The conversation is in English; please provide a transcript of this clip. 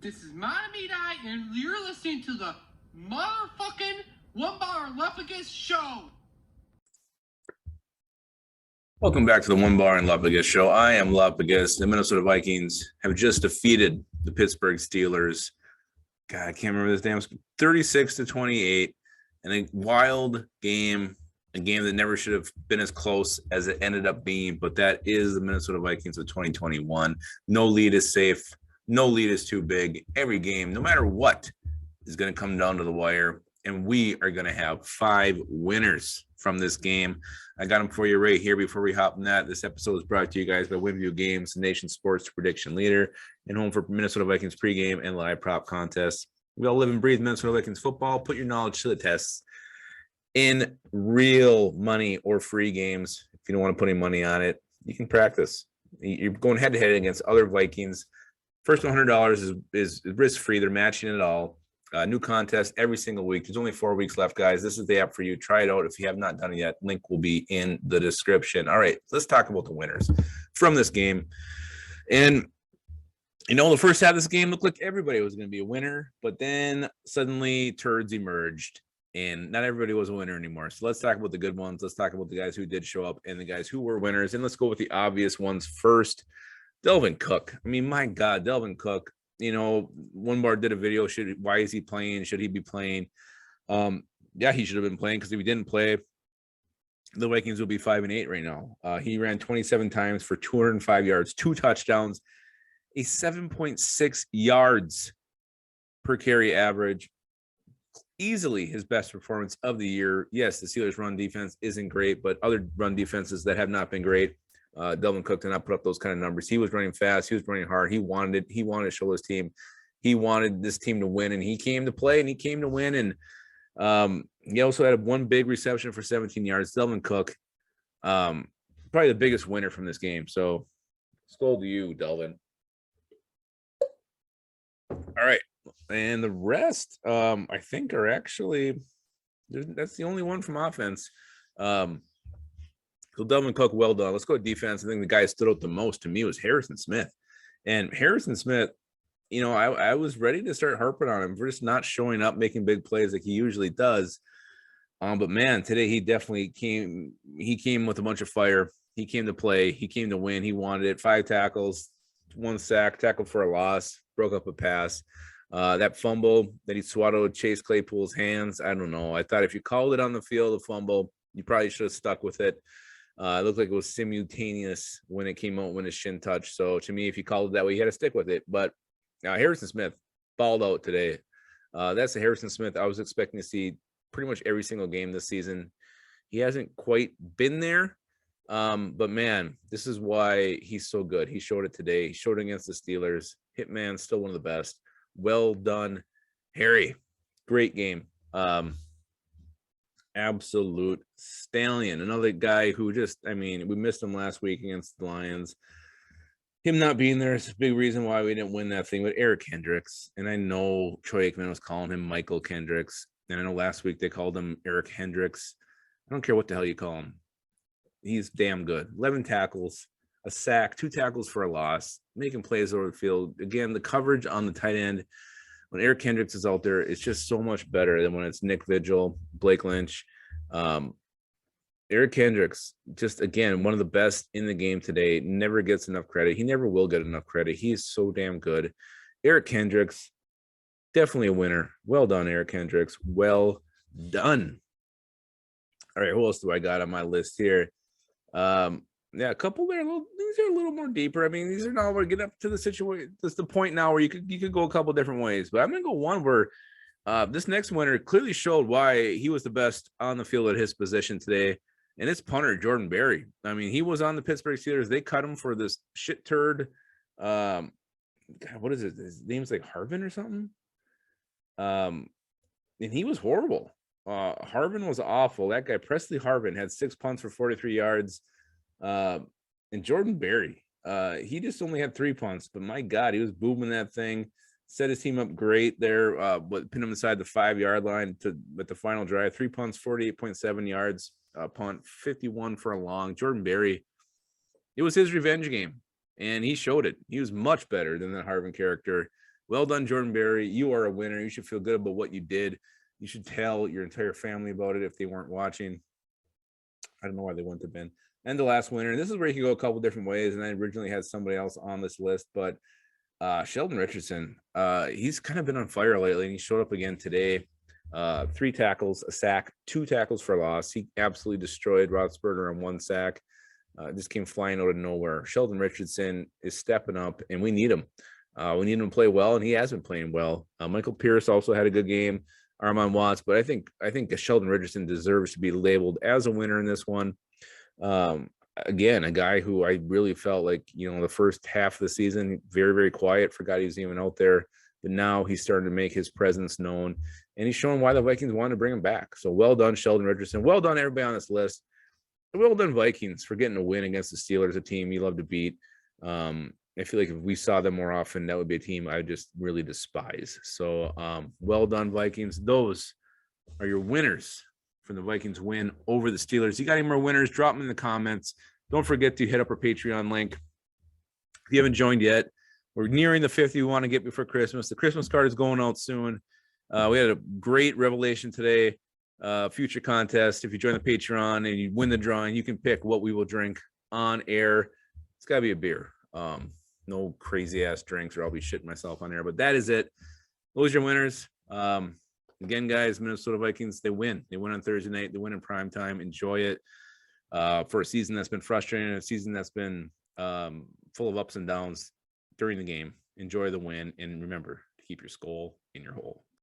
This is Mommy Die, and you're listening to the motherfucking One Bar and Lepicus show. Welcome back to the One Bar and Lepicus show. I am Lepicus. The Minnesota Vikings have just defeated the Pittsburgh Steelers. God, I can't remember this damn 36-28. And a wild game, a game that never should have been as close as it ended up being. But that is the Minnesota Vikings of 2021. No lead is safe. No lead is too big. Every game, no matter what, is going to come down to the wire. And we are going to have 5 winners from this game. I got them for you right here before we hop in that. This episode is brought to you guys by WinView Games, the nation's sports prediction leader, and home for Minnesota Vikings pregame and live prop contests. We all live and breathe Minnesota Vikings football. Put your knowledge to the test in real money or free games. If you don't want to put any money on it, you can practice. You're going head-to-head against other Vikings. First $100 is risk-free. They're matching it all. New contest every single week. There's only 4 weeks left, guys. This is the app for you. Try it out if you have not done it yet. Link will be in the description. All right, let's talk about the winners from this game. And, you know, the first half of this game looked like everybody was going to be a winner, but then suddenly turds emerged, and not everybody was a winner anymore. So let's talk about the good ones. Let's talk about the guys who did show up and the guys who were winners. And let's go with the obvious ones first. Delvin Cook. I mean, my God, Delvin Cook. You know, One Bar did a video. Why is he playing? Should he be playing? Yeah, he should have been playing, because if he didn't play, the Vikings will be 5-8 right now. He ran 27 times for 205 yards, 2 touchdowns, a 7.6 yards per carry average. Easily his best performance of the year. Yes, the Steelers' run defense isn't great, but other run defenses that have not been great. Delvin Cook did not put up those kind of numbers. He was running fast. He was running hard. He wanted to show his team. He wanted this team to win, and he came to play, and he came to win. And he also had 1 big reception for 17 yards. Delvin Cook, probably the biggest winner from this game. So, skull to you, Delvin. All right, and the rest, I think, are actually that's the only one from offense. So Delvin Cook, well done. Let's go to defense. I think the guy who stood out the most to me was Harrison Smith. And Harrison Smith, you know, I was ready to start harping on him for just not showing up, making big plays like he usually does. But man, today he definitely came. He came with a bunch of fire. He came to play. He came to win. He wanted it. 5 tackles, 1 sack, tackled for a loss, broke up a pass. That fumble that he swallowed Chase Claypool's hands, I don't know. I thought if you called it on the field, a fumble, you probably should have stuck with it. It looked like it was simultaneous when it came out, when his shin touched. So to me, if you called it that way, you had to stick with it. But Harrison Smith balled out today. That's the Harrison Smith I was expecting to see pretty much every single game this season. He hasn't quite been there. But man, this is why he's so good. He showed it today. He showed it against the Steelers. Hitman, still one of the best. Well done, Harry. Great game. Absolute stallion. Another guy who just, I mean, we missed him last week against the Lions. Him not being there is a big reason why we didn't win that thing with Eric Hendricks. And I know Troy Aikman was calling him Michael Kendricks. And I know last week they called him Eric Hendricks. I don't care what the hell you call him. He's damn good. 11 tackles, a sack, 2 tackles for a loss, making plays over the field. Again, the coverage on the tight end, when Eric Hendricks is out there, it's just so much better than when it's Nick Vigil, Blake Lynch. Eric Hendricks, just, again, one of the best in the game today, never gets enough credit. He never will get enough credit. He's so damn good. Eric Hendricks, definitely a winner. Well done, Eric Hendricks. Well done. All right, who else do I got on my list here? Yeah, a couple there. These are a little more deeper. I mean, these are now we're getting up to the situation. That's the point now where you could go a couple different ways. But I'm gonna go one where this next winner clearly showed why he was the best on the field at his position today, and it's punter Jordan Berry. I mean, he was on the Pittsburgh Steelers. They cut him for this shit turd. God, what is it? His name's like Harvin or something. And he was horrible. Harvin was awful. That guy, Presley Harvin, had 6 punts for 43 yards. And Jordan Berry, he just only had 3 punts, but my God, he was booming that thing. Set his team up great there. But pinned him inside the 5-yard line with the final drive. 3 punts, 48.7 yards. Punt, 51 for a long. Jordan Berry, it was his revenge game, and he showed it. He was much better than the Harvin character. Well done, Jordan Berry. You are a winner. You should feel good about what you did. You should tell your entire family about it if they weren't watching. I don't know why they wouldn't have been. And the last winner, and this is where you can go a couple different ways. And I originally had somebody else on this list, but Sheldon Richardson, he's kind of been on fire lately, and he showed up again today. 3 tackles, a sack, 2 tackles for loss. He absolutely destroyed Roethlisberger on 1 sack. Just came flying out of nowhere. Sheldon Richardson is stepping up, and we need him. We need him to play well, and he has been playing well. Michael Pierce also had a good game. Armon Watts, but I think Sheldon Richardson deserves to be labeled as a winner in this one. Again, a guy who I really felt like, the first half of the season, very, very quiet, forgot he was even out there. But now he's starting to make his presence known, and he's showing why the Vikings wanted to bring him back. So well done, Sheldon Richardson. Well done, everybody on this list. Well done, Vikings, for getting a win against the Steelers, a team you love to beat. I feel like if we saw them more often, that would be a team I just really despise. So well done, Vikings. Those are your winners from the Vikings win over the Steelers. You got any more winners? Drop them in the comments. Don't forget to hit up our Patreon link. If you haven't joined yet, we're nearing the 50 we want to get before Christmas. The Christmas card is going out soon. We had a great revelation today. Future contest. If you join the Patreon and you win the drawing, you can pick what we will drink on air. It's got to be a beer. No crazy ass drinks, or I'll be shitting myself on air. But that is it. Those are your winners. Again, guys, Minnesota Vikings, they win. They win on Thursday night. They win in prime time. Enjoy it. For a season that's been frustrating, a season that's been full of ups and downs during the game. Enjoy the win, and remember to keep your skull in your hole.